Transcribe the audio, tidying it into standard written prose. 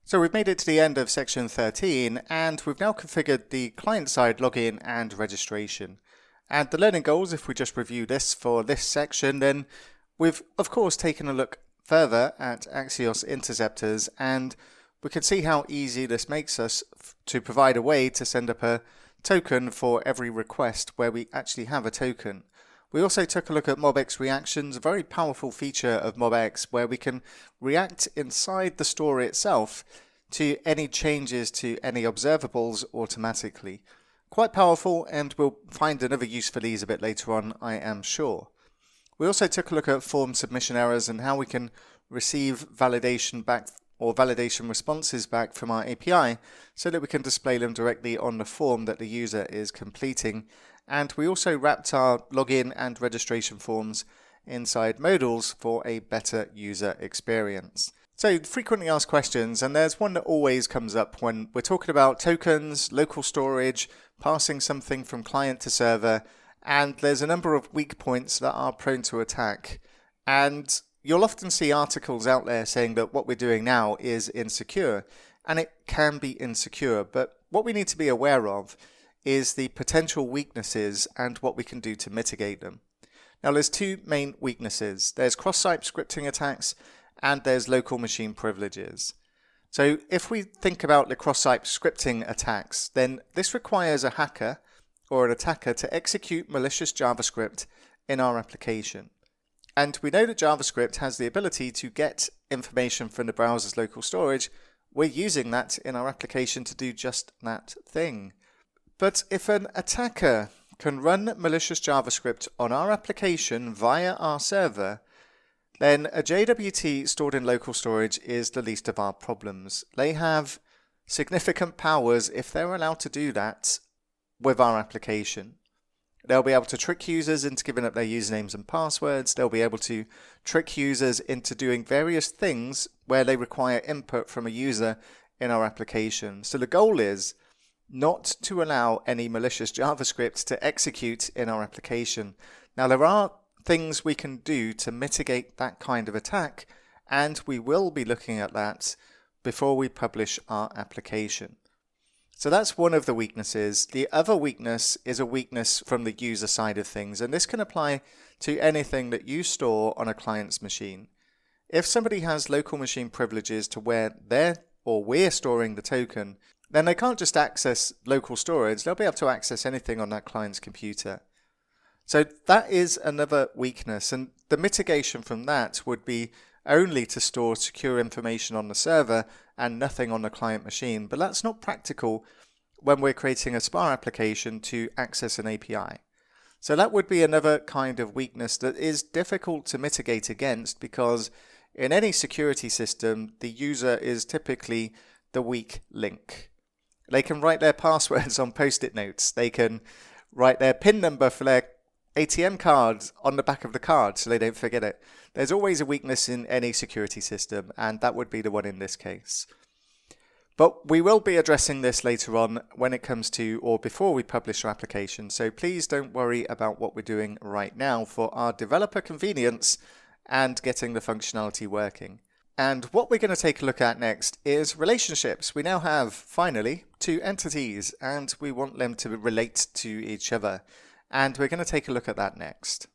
So we've made it to the end of section 13, and we've now configured the client-side login and registration. And the learning goals, if we just review this for this section, then we've of course taken a look further at Axios interceptors, and we can see how easy this makes us to provide a way to send up a token for every request where we actually have a token. We also took a look at MobX reactions, a very powerful feature of MobX where we can react inside the story itself to any changes to any observables automatically. Quite powerful, and we'll find another use for these a bit later on, I am sure. We also took a look at form submission errors and how we can receive validation back or validation responses back from our API so that we can display them directly on the form that the user is completing. And we also wrapped our login and registration forms inside modules for a better user experience. So frequently asked questions, and there's one that always comes up when we're talking about tokens, local storage, passing something from client to server, and there's a number of weak points that are prone to attack. And you'll often see articles out there saying that what we're doing now is insecure, and it can be insecure, but what we need to be aware of is the potential weaknesses and what we can do to mitigate them. Now there's two main weaknesses. There's cross-site scripting attacks and there's local machine privileges. So if we think about the cross-site scripting attacks, then this requires a hacker or an attacker to execute malicious JavaScript in our application. And we know that JavaScript has the ability to get information from the browser's local storage. We're using that in our application to do just that thing. But if an attacker can run malicious JavaScript on our application via our server, then a JWT stored in local storage is the least of our problems. They have significant powers if they're allowed to do that with our application. They'll be able to trick users into giving up their usernames and passwords. They'll be able to trick users into doing various things where they require input from a user in our application. So the goal is not to allow any malicious JavaScript to execute in our application. Now there are things we can do to mitigate that kind of attack, and we will be looking at that before we publish our application. So that's one of the weaknesses. The other weakness is a weakness from the user side of things, and this can apply to anything that you store on a client's machine. If somebody has local machine privileges to where we're storing the token, then they can't just access local storage, they'll be able to access anything on that client's computer. So that is another weakness, and the mitigation from that would be only to store secure information on the server and nothing on the client machine, but that's not practical when we're creating a SPA application to access an API. So that would be another kind of weakness that is difficult to mitigate against, because in any security system, the user is typically the weak link. They can write their passwords on post-it notes. They can write their PIN number for their ATM card on the back of the card so they don't forget it. There's always a weakness in any security system, and that would be the one in this case. But we will be addressing this later on when it comes to, or before we publish our application, so please don't worry about what we're doing right now for our developer convenience and getting the functionality working. And what we're going to take a look at next is relationships. We now have, finally, two entities, and we want them to relate to each other. And we're going to take a look at that next.